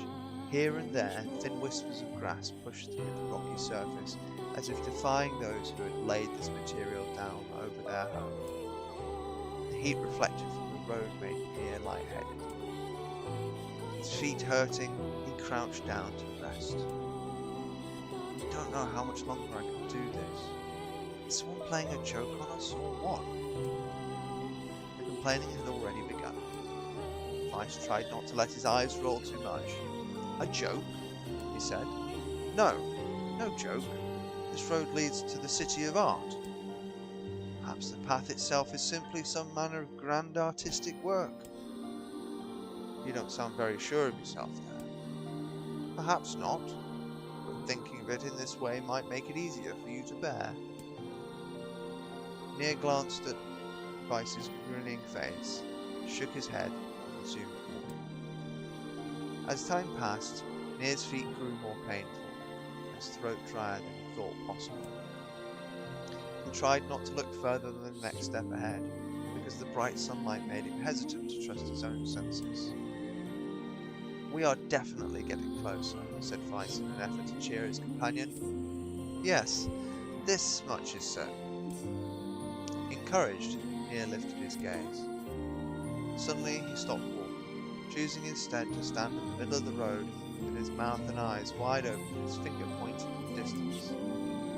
Here and there, thin wisps of grass pushed through the rocky surface, as if defying those who had laid this material down over their home. The heat reflected from the road made Nier lightheaded. His feet hurting, he crouched down to rest. I don't know how much longer I can do this. Is someone playing a joke on us, or what? The complaining had already begun. Weiss tried not to let his eyes roll too much. A joke? He said. No joke. This road leads to the city of art. Perhaps the path itself is simply some manner of grand artistic work. You don't sound very sure of yourself there. Perhaps not, but thinking of it in this way might make it easier for you to bear. Nier glanced at Weiss's grinning face, shook his head, and resumed walking. As time passed, Nier's feet grew more painful, his throat drier than he thought possible. He tried not to look further than the next step ahead, because the bright sunlight made him hesitant to trust his own senses. We are definitely getting closer, said Weiss in an effort to cheer his companion. Yes, this much is certain. Encouraged, Nier lifted his gaze. Suddenly he stopped walking, choosing instead to stand in the middle of the road with his mouth and eyes wide open, his finger pointing in the distance.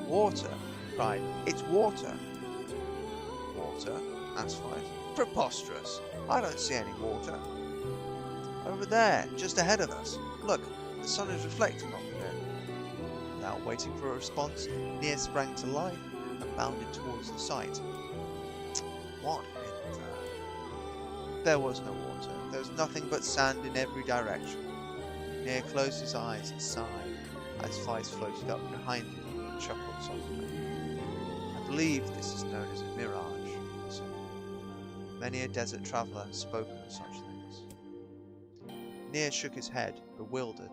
Water! He cried. It's water! Water? Asked Weiss. Preposterous! I don't see any water. Over there, just ahead of us. Look, the sun is reflecting off of it. Without waiting for a response, Nier sprang to life and bounded towards the site. What in the... There was no water. There was nothing but sand in every direction. Nier closed his eyes and sighed as Weiss floated up behind him and chuckled softly. I believe this is known as a mirage, he said. Many a desert traveller has spoken of such things. Nier shook his head, bewildered.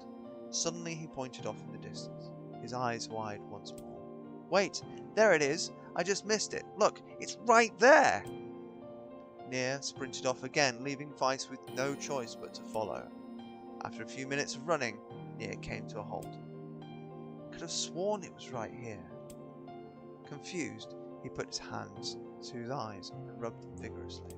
Suddenly he pointed off in the distance, his eyes wide once more. Wait! There it is! I just missed it! Look! It's right there! Nier sprinted off again, leaving Weiss with no choice but to follow. After a few minutes of running, Nier came to a halt. I could have sworn it was right here. Confused, he put his hands to his eyes and rubbed them vigorously.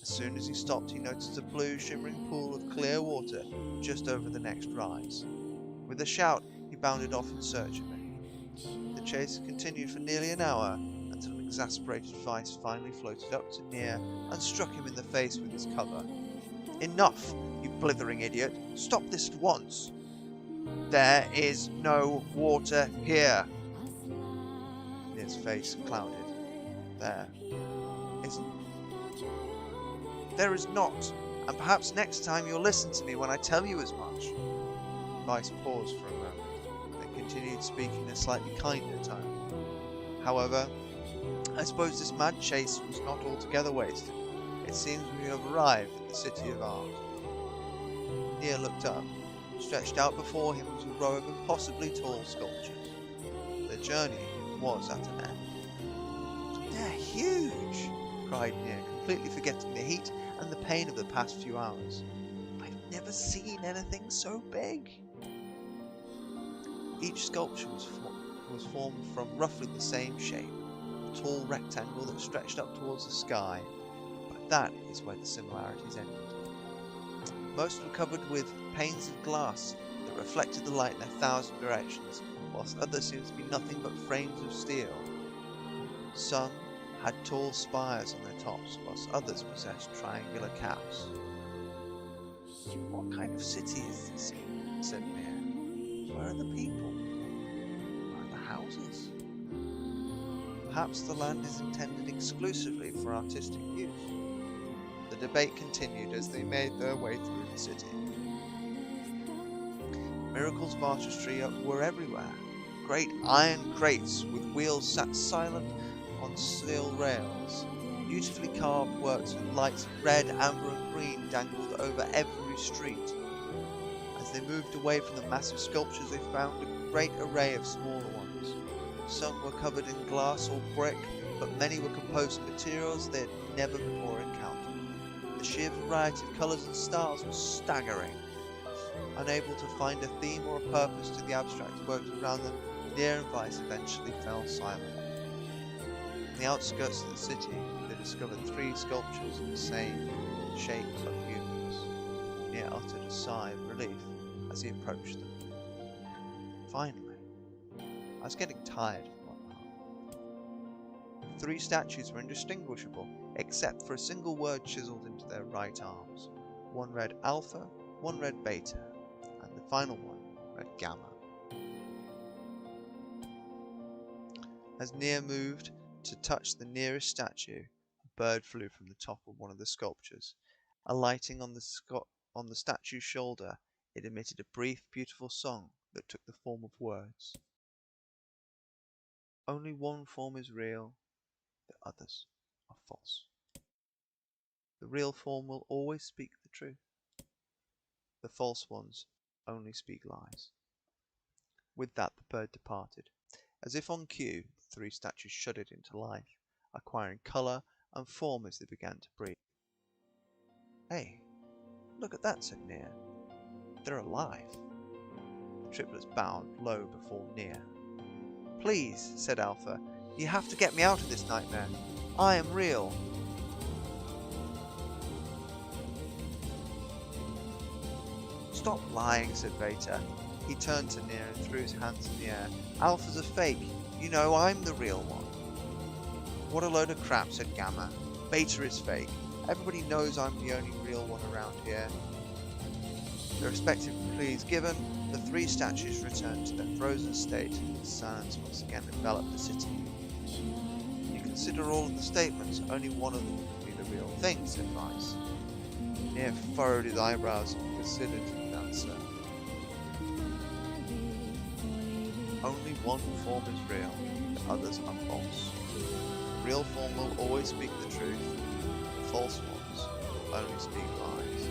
As soon as he stopped, he noticed a blue, shimmering pool of clear water just over the next rise. With a shout, he bounded off in search of it. The chase continued for nearly an hour, until an exasperated Weiss finally floated up to Nier and struck him in the face with his cover. Enough, you blithering idiot! Stop this at once! There is no water here! Nier's face clouded. There isn't. There is not, and perhaps next time you'll listen to me when I tell you as much. Weiss paused for a moment, then continued speaking in a slightly kinder tone. However, I suppose this mad chase was not altogether wasted. It seems we have arrived at the city of art. Nier looked up. Stretched out before him was a row of impossibly tall sculptures. Their journey was at an end. They're huge! Cried Nier, completely forgetting the heat and the pain of the past few hours. I've never seen anything so big. Each sculpture was formed from roughly the same shape, a tall rectangle that stretched up towards the sky, but that is where the similarities ended. Most were covered with panes of glass that reflected the light in 1,000 directions, whilst others seemed to be nothing but frames of steel. Some had tall spires on their tops, whilst others possessed triangular caps. "What kind of city is this?" said Nier. "Where are the people? Where are the houses? Perhaps the land is intended exclusively for artistic use." The debate continued as they made their way through the city. Miracles of artistry were everywhere. Great iron crates with wheels sat silent on steel rails. Beautifully carved works with lights of red, amber and green dangled over every street. As they moved away from the massive sculptures, they found a great array of smaller ones. Some were covered in glass or brick, but many were composed of materials they had never before encountered. The sheer variety of colours and styles was staggering. Unable to find a theme or a purpose to the abstract works around them, Nier and Vice eventually fell silent. On the outskirts of the city, they discovered 3 sculptures in the same shape of humans. Nier uttered a sigh of relief as he approached them. Finally, I was getting tired of whatnot. The 3 statues were indistinguishable, except for a single word chiseled into their right arms. One read Alpha, one read Beta, and the final one read Gamma. As Nier moved to touch the nearest statue, a bird flew from the top of one of the sculptures. Alighting on the statue's shoulder, it emitted a brief, beautiful song that took the form of words. "Only one form is real, the others are false. The real form will always speak the truth. The false ones only speak lies." With that, the bird departed. As if on cue, the 3 statues shuddered into life, acquiring colour and form as they began to breathe. "Hey, look at that," said Nier. "They're alive." The triplets bowed low before Nier. "Please," said Alpha, "you have to get me out of this nightmare. I am real." "Stop lying," said Beta. He turned to Nier and threw his hands in the air. "Alpha's a fake. You know I'm the real one." "What a load of crap," said Gamma. "Beta is fake. Everybody knows I'm the only real one around here." Their respective pleas given, the 3 statues returned to their frozen state, and silence once again enveloped the city. "You consider all of the statements, only one of them could be the real thing," said Vice. Nier furrowed his eyebrows and considered the answer. "Only one form is real, the others are false. The real form will always speak the truth, the false ones will only speak lies."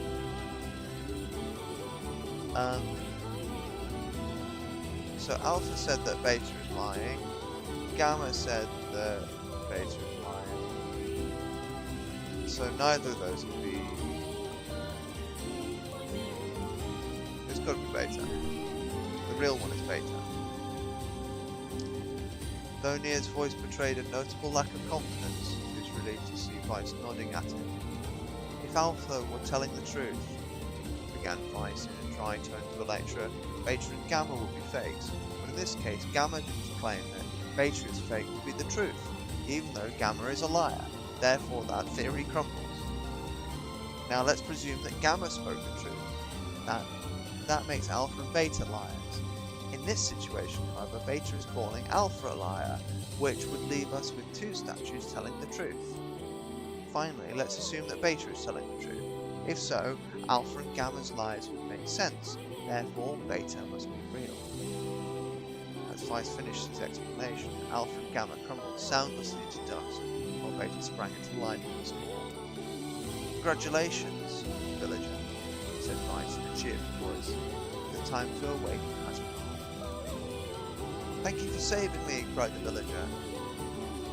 So Alpha said that Beta is lying, Gamma said that Beta is lying, so neither of those can be... It's got to be Beta. The real one is Beta. Though Nier's voice betrayed a notable lack of confidence, he was relieved to see Vice nodding at him. "If Alpha were telling the truth," began Vice in a dry tone to the lecturer, "Beta and Gamma would be fakes, but in this case Gamma didn't claim that Beta is fake would be the truth, even though Gamma is a liar, therefore that theory crumbles. Now let's presume that Gamma spoke the truth. That makes Alpha and Beta liars. In this situation, however, Beta is calling Alpha a liar, which would leave us with 2 statues telling the truth. Finally, let's assume that Beta is telling the truth. If so, Alpha and Gamma's lies would make sense, therefore Beta must be real." As Vice finished his explanation, Alpha and Gamma crumbled soundlessly into dust, while Beta sprang into life once more. "Congratulations, villager," said Vice in a cheerful voice. "The time to awaken has come." "Thank you for saving me," cried the villager.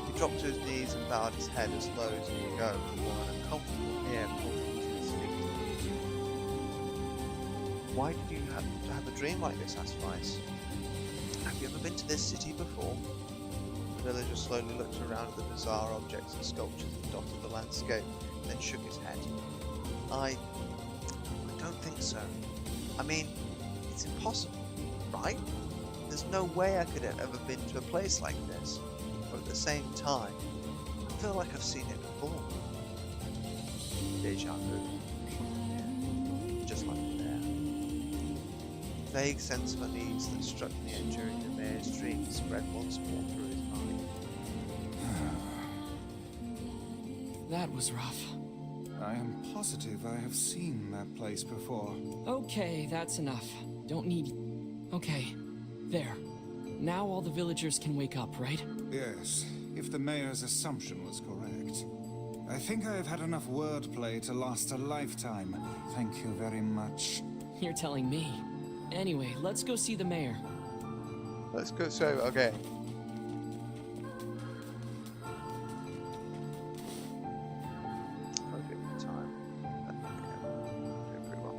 He dropped to his knees and bowed his head as low as he could go before an uncomfortable air pulled him to his feet. "Why did you have a dream like this?" asked Vice. "Have you ever been to this city before?" The villager slowly looked around at the bizarre objects and sculptures that dotted the landscape, then shook his head. I don't think so. I mean, It's impossible, right? There's no way I could have ever been to a place like this. But at the same time, I feel like I've seen it before. Deja vu. Just like there. Vague sense of unease that struck me during the mayor's dream spread once more through his mind. That was rough. I am positive I have seen that place before. Okay, that's enough. Don't need... Okay, there. Now all the villagers can wake up, right? Yes, if the mayor's assumption was correct. I think I have had enough wordplay to last a lifetime. Thank you very much. You're telling me. Anyway, let's go see the mayor. Let's go, so, okay. Okay, time. Doing pretty well.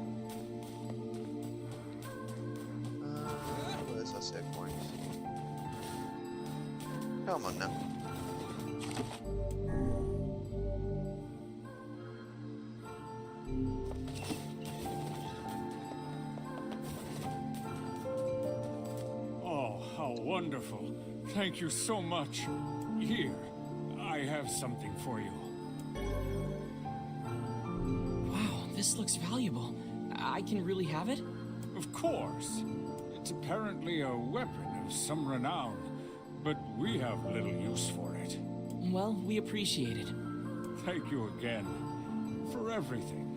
Where's our save point? Come on now. Oh, how wonderful. Thank you so much. Here, I have something for you. Wow, this looks valuable. I can really have it? Of course. It's apparently a weapon of some renown, but we have little use for it. Well, we appreciate it. Thank you again for everything.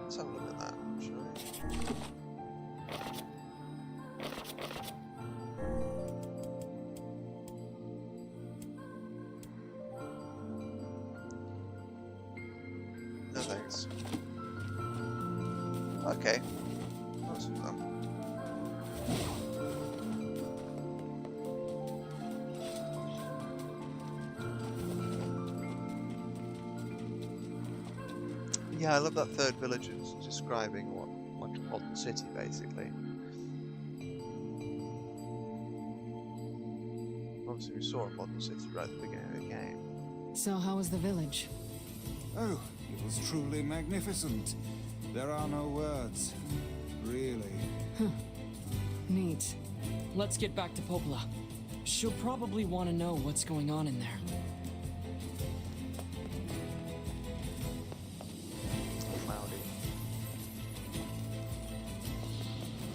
Let's have a look at that, shall we? No thanks. Okay. That was fun. Yeah, I love that third village. It's describing what, like a modern city, basically. Obviously, we saw a modern city right at the beginning of the game. So how was the village? Oh, it was truly magnificent. There are no words. Really. Neat. Let's get back to Popola. She'll probably want to know what's going on in there. Cloudy.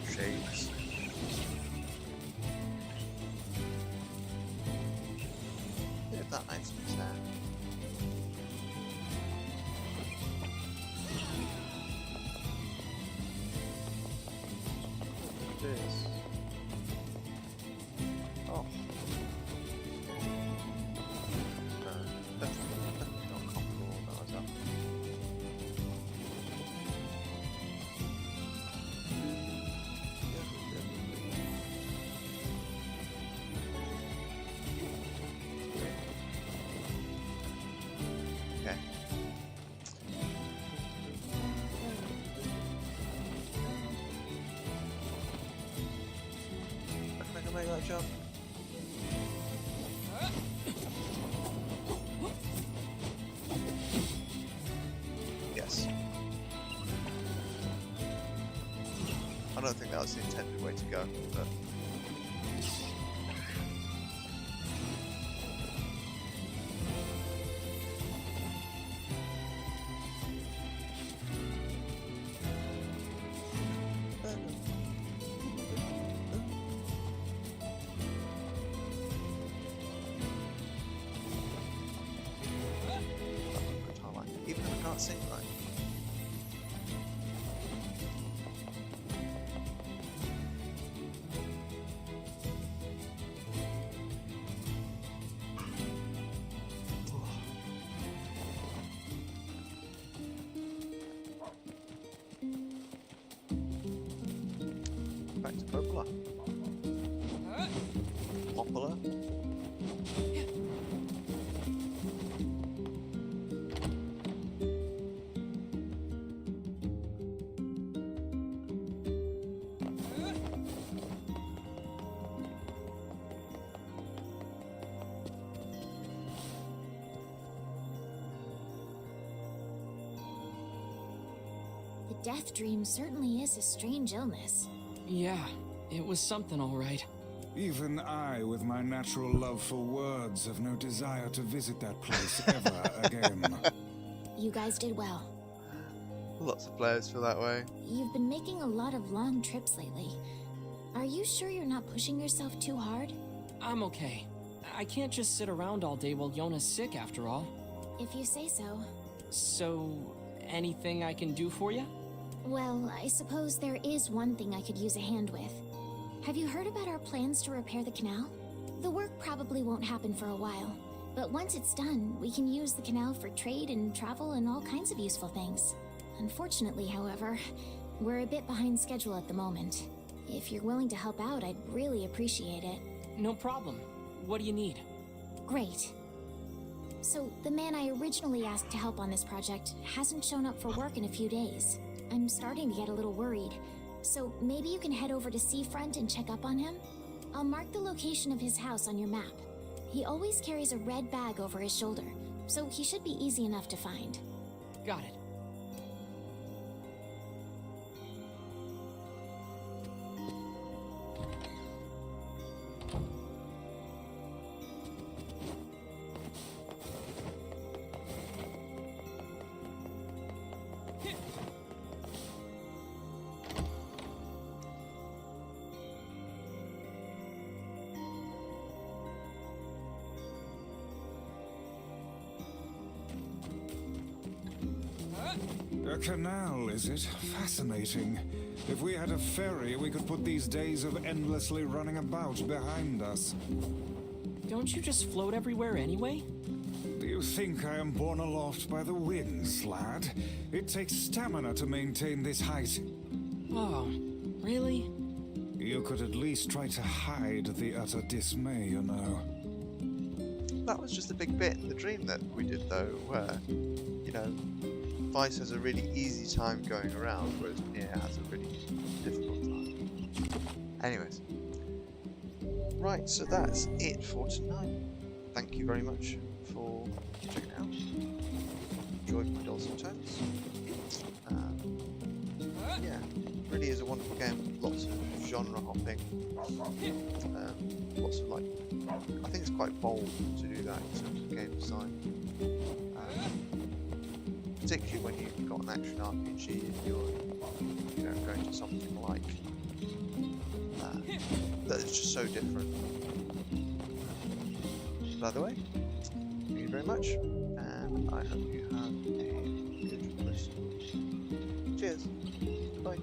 Shapes. Bit of that nice there. This. Oh. Definitely not comfortable with that myself. Okay. I can make that jump. Yes. I don't think that was the intended way to go, but... Even if I can't sing right. Back to Popola. Popola. death dream certainly is a strange illness. Yeah, it was something all right. Even I, with my natural love for words, have no desire to visit that place ever again. You guys did well. Lots of players feel that way. You've been making a lot of long trips lately. Are you sure you're not pushing yourself too hard? I'm okay. I can't just sit around all day while Yona's sick, after all. If you say so. So, anything I can do for you? Well, I suppose there is one thing I could use a hand with. Have you heard about our plans to repair the canal? The work probably won't happen for a while, but once it's done, we can use the canal for trade and travel and all kinds of useful things. Unfortunately, however, we're a bit behind schedule at the moment. If you're willing to help out, I'd really appreciate it. No problem. What do you need? Great. So, the man I originally asked to help on this project hasn't shown up for work in a few days. I'm starting to get a little worried. So, maybe you can head over to Seafront and check up on him? I'll mark the location of his house on your map. He always carries a red bag over his shoulder, so he should be easy enough to find. Got it. A canal, is it? Fascinating. If we had a ferry, we could put these days of endlessly running about behind us. Don't you just float everywhere anyway? Do you think I am borne aloft by the winds, lad? It takes stamina to maintain this height. Oh, really? You could at least try to hide the utter dismay, you know. That was just a big bit in the dream that we did, though, where, you know, Vice has a really easy time going around, whereas Nier has a really difficult time. Anyways. Right, so that's it for tonight. Thank you very much for checking it out. Enjoyed my dulcet tones. Yeah, really is a wonderful game. Lots of genre hopping. Lots of, like, I think it's quite bold to do that in terms of game design. Particularly when you've got an action RPG and you're going to something like that is just so different. By the way, thank you very much, and I hope you have a good rest. Cheers. Bye.